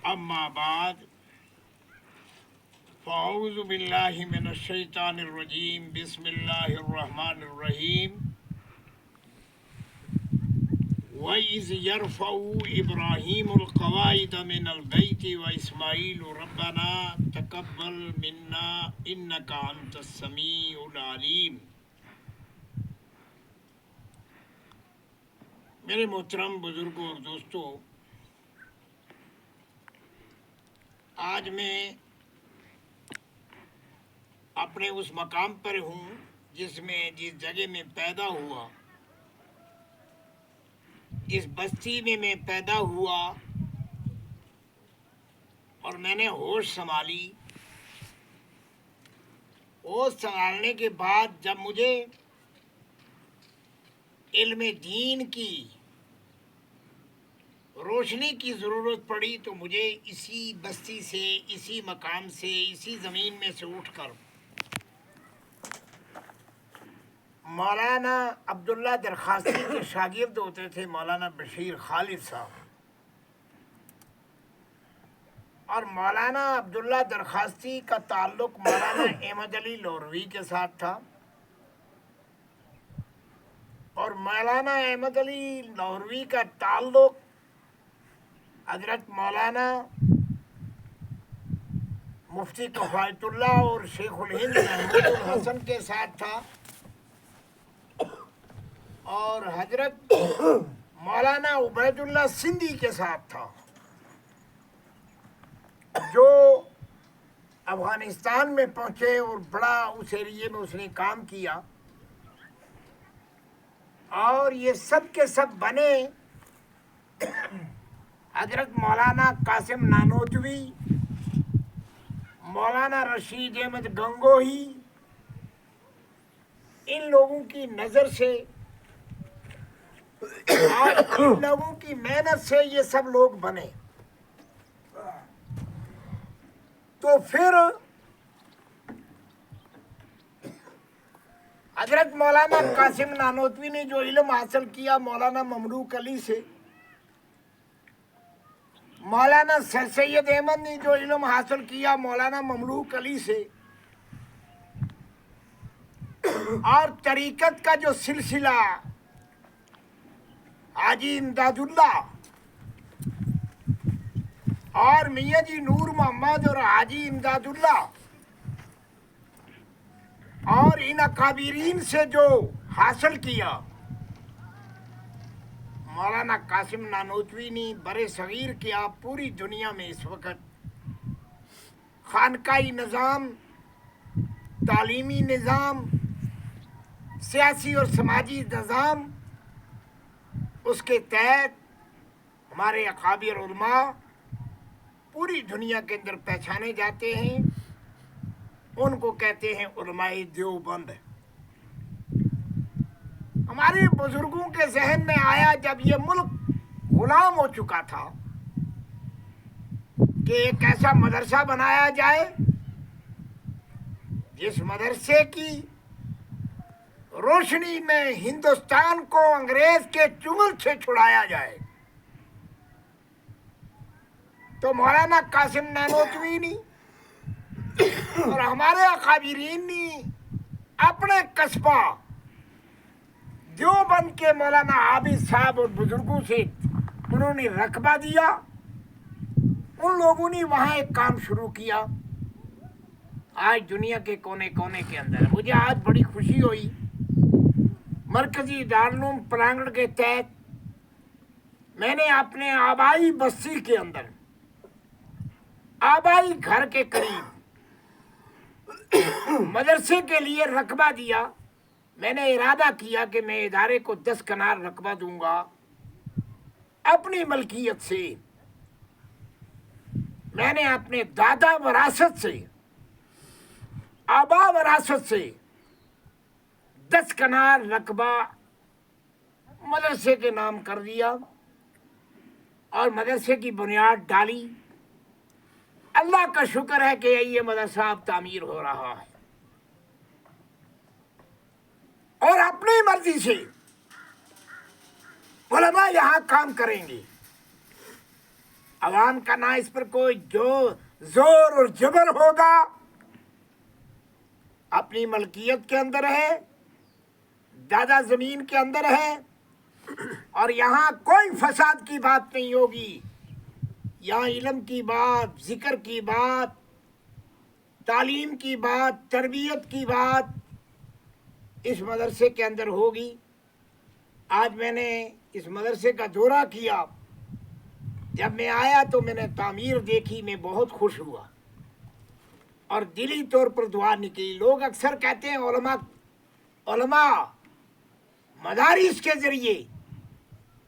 اما بعد فاعوذ باللہ من الشیطان الرجیم بسم اللہ الرحمن الرحیم وَإِذْ يَرْفَعُ إِبْرَاهِيمُ الْقَوَاعِدَ مِنَ الْبَيْتِ وَإِسْمَاعِيلُ رَبَّنَا تَقَبَّلْ مِنَّا إِنَّكَ أَنْتَ السَّمِيعُ الْعَلِيمُ۔ میرے محترم بزرگوں اور دوستوں، آج میں اپنے اس مقام پر ہوں جس جگہ میں پیدا ہوا، جس بستی میں میں پیدا ہوا، اور میں نے ہوش سنبھالی۔ ہوش سنبھالنے کے بعد جب مجھے علم دین کی روشنی کی ضرورت پڑی تو مجھے اسی بستی سے، اسی مقام سے، اسی زمین میں سے اٹھ کر مولانا عبداللہ درخواستی کے شاگرد ہوتے تھے مولانا بشیر خالد صاحب، اور مولانا عبداللہ درخواستی کا تعلق مولانا احمد علی لورھوی کے ساتھ تھا، اور مولانا احمد علی لورھوی کا تعلق حضرت مولانا مفتی کفایت اللہ اور شیخ الہند محمود الحسن کے ساتھ تھا، اور حضرت مولانا عبید اللہ سندھی کے ساتھ تھا، جو افغانستان میں پہنچے اور بڑا اس ایریے میں اس نے کام کیا، اور یہ سب کے سب بنے حضرت مولانا قاسم نانوتوی، مولانا رشید احمد گنگوہی، ان لوگوں کی نظر سے اور ان لوگوں کی محنت سے یہ سب لوگ بنے۔ تو پھر حضرت مولانا قاسم نانوتوی نے جو علم حاصل کیا مولانا مملوک علی سے، مولانا سر سید احمد نے جو علم حاصل کیا مولانا مملوک علی سے، اور طریقت کا جو سلسلہ حاجی امداد اللہ اور میاں جی نور محمد اور حاجی امداد اللہ اور ان اکابرین سے جو حاصل کیا، مولانا قاسم نانوتوی نے برِ صغیر کیا پوری دنیا میں اس وقت خانقاہی نظام، تعلیمی نظام، سیاسی اور سماجی نظام، اس کے تحت ہمارے اکابر علماء پوری دنیا کے اندر پہچانے جاتے ہیں، ان کو کہتے ہیں علماء دیوبند۔ ہمارے بزرگوں کے ذہن میں آیا جب یہ ملک غلام ہو چکا تھا کہ ایک ایسا مدرسہ بنایا جائے جس مدرسے کی روشنی میں ہندوستان کو انگریز کے چنگل سے چھڑایا جائے۔ تو مولانا قاسم نانوتوی نے اور ہمارے اکابرین نے اپنے قصبہ دیوبند کے مولانا عابد صاحب اور بزرگوں سے انہوں نے رقبہ دیا، ان لوگوں نے وہاں ایک کام شروع کیا۔ آج دنیا کے کونے کونے کے اندر مجھے آج بڑی خوشی ہوئی، مرکزی دارالعلوم پلانگڑ کے تحت میں نے اپنے آبائی بستی کے اندر، آبائی گھر کے قریب مدرسے کے لیے رقبہ دیا۔ میں نے ارادہ کیا کہ میں ادارے کو 10 کنال رقبہ دوں گا اپنی ملکیت سے۔ میں نے اپنے دادا وراثت سے، آبا وراثت سے 10 کنال رقبہ مدرسے کے نام کر دیا، اور مدرسے کی بنیاد ڈالی۔ اللہ کا شکر ہے کہ یہ مدرسہ اب تعمیر ہو رہا ہے، اور اپنی مرضی سے علماء یہاں کام کریں گے۔ عوام کا نہ اس پر کوئی جو زور اور جبر ہوگا، اپنی ملکیت کے اندر ہے، دادا زمین کے اندر ہے، اور یہاں کوئی فساد کی بات نہیں ہوگی۔ یہاں علم کی بات، ذکر کی بات، تعلیم کی بات، تربیت کی بات اس مدرسے کے اندر ہوگی۔ آج میں نے اس مدرسے کا دورہ کیا، جب میں آیا تو میں نے تعمیر دیکھی، میں بہت خوش ہوا اور دلی طور پر دعا نکلی۔ لوگ اکثر کہتے ہیں علماء مدارس کے ذریعے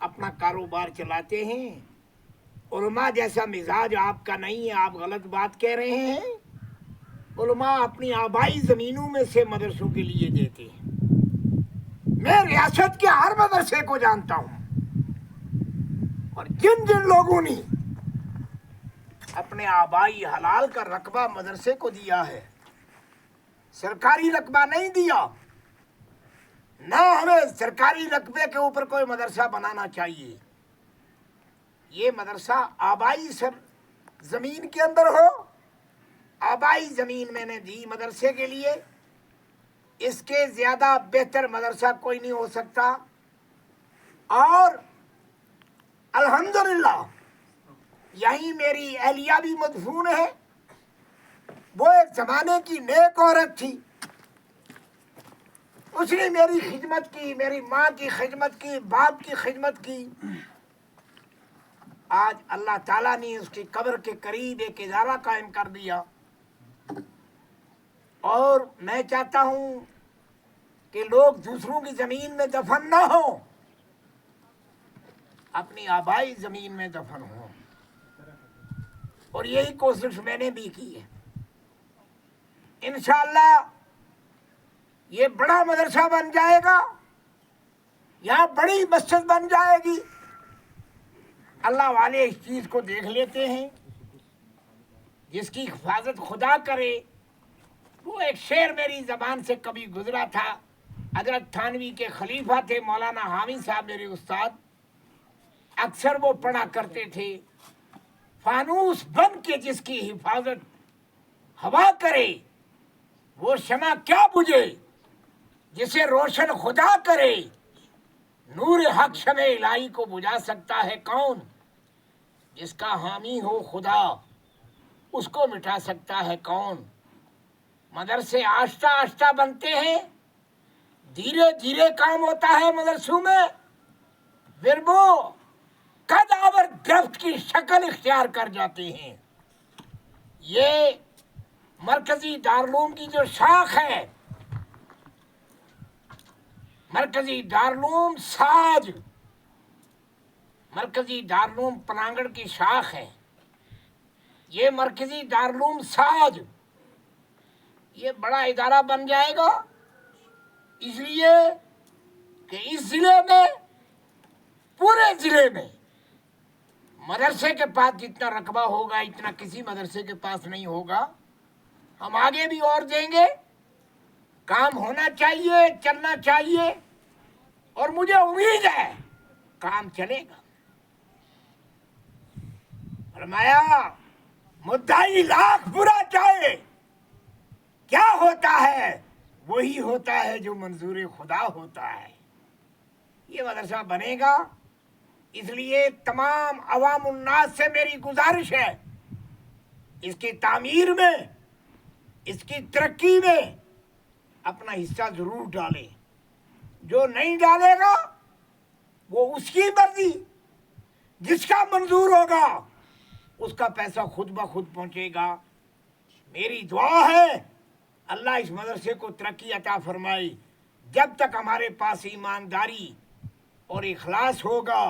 اپنا کاروبار چلاتے ہیں۔ علماء جیسا مزاج آپ کا نہیں ہے، آپ غلط بات کہہ رہے ہیں۔ علماء اپنی آبائی زمینوں میں سے مدرسوں کے لیے دیتے ہیں۔ میں ریاست کے ہر مدرسے کو جانتا ہوں، اور جن جن لوگوں نے اپنے آبائی حلال کا رقبہ مدرسے کو دیا ہے، سرکاری رقبہ نہیں دیا، نہ ہمیں سرکاری رقبے کے اوپر کوئی مدرسہ بنانا چاہیے۔ یہ مدرسہ آبائی زمین کے اندر ہو، آبائی زمین میں نے دی مدرسے کے لیے، اس کے زیادہ بہتر مدرسہ کوئی نہیں ہو سکتا۔ اور الحمدللہ یہیں میری اہلیہ بھی مدفون ہے۔ وہ ایک زمانے کی نیک عورت تھی، اس نے میری خدمت کی، میری ماں کی خدمت کی، باپ کی خدمت کی۔ آج اللہ تعالیٰ نے اس کی قبر کے قریب ایک ادارہ قائم کر دیا، اور میں چاہتا ہوں کہ لوگ دوسروں کی زمین میں دفن نہ ہوں، اپنی آبائی زمین میں دفن ہوں، اور یہی کوشش میں نے بھی کی ہے۔ انشاءاللہ یہ بڑا مدرسہ بن جائے گا، یہاں بڑی مسجد بن جائے گی۔ اللہ والے اس چیز کو دیکھ لیتے ہیں، جس کی حفاظت خدا کرے۔ وہ ایک شعر میری زبان سے کبھی گزرا تھا، حضرت تھانوی کے خلیفہ تھے مولانا حامد صاحب میرے استاد، اکثر وہ پڑھا کرتے تھے، فانوس بن کے جس کی حفاظت ہوا کرے، وہ شمع کیا بجھے جسے روشن خدا کرے۔ نور حق شمع الہی کو بجھا سکتا ہے کون؟ جس کا حامی ہو خدا، اس کو مٹا سکتا ہے کون؟ مدرسے آہستہ آہستہ بنتے ہیں، دھیرے دھیرے کام ہوتا ہے مدرسوں میں، پھر وہ قد آور درخت کی شکل اختیار کر جاتے ہیں۔ یہ مرکزی دارالعلوم کی جو شاخ ہے، مرکزی دارالعلوم ساج، مرکزی دارالعلوم پنانگڑ کی شاخ ہے، یہ مرکزی دارالعلوم ساج یہ بڑا ادارہ بن جائے گا، اس لیے کہ اس ضلع میں، پورے ضلع میں مدرسے کے پاس جتنا رقبہ ہوگا اتنا کسی مدرسے کے پاس نہیں ہوگا۔ ہم آگے بھی اور دیں گے، کام ہونا چاہیے، چلنا چاہیے، اور مجھے امید ہے کام چلے گا۔ فرمایا مدعی لاکھ برا چاہے، کیا ہوتا ہے؟ وہی ہوتا ہے جو منظور خدا ہوتا ہے۔ یہ مدرسہ بنے گا، اس لیے تمام عوام الناس سے میری گزارش ہے، اس کی تعمیر میں، اس کی ترقی میں اپنا حصہ ضرور ڈالیں۔ جو نہیں ڈالے گا وہ اس کی مرضی، جس کا منظور ہوگا اس کا پیسہ خود بخود پہنچے گا۔ میری دعا ہے اللہ اس مدرسے کو ترقی عطا فرمائے۔ جب تک ہمارے پاس ایمانداری اور اخلاص ہوگا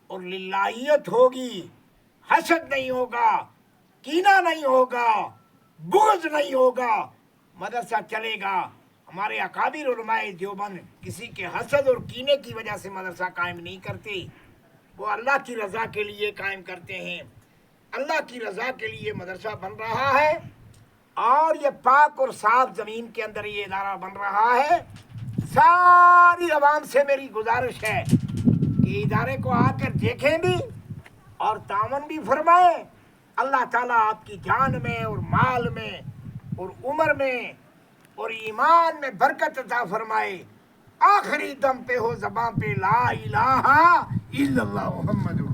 اور للہیت ہوگی، حسد نہیں ہوگا، کینہ نہیں ہوگا، بغض نہیں ہوگا، مدرسہ چلے گا۔ ہمارے اکابر علماء دیوبند کسی کے حسد اور کینے کی وجہ سے مدرسہ قائم نہیں کرتے، وہ اللہ کی رضا کے لیے قائم کرتے ہیں۔ اللہ کی رضا کے لیے مدرسہ بن رہا ہے، اور یہ پاک اور صاف زمین کے اندر یہ ادارہ بن رہا ہے۔ ساری عوام سے میری گزارش ہے کہ ادارے کو آ کر دیکھیں بھی اور تعاون بھی فرمائے. اللہ تعالیٰ آپ کی جان میں اور مال میں اور عمر میں اور ایمان میں برکت عطا فرمائے. آخری دم پہ ہو زباں پہ لا الہ الا اللہ محمد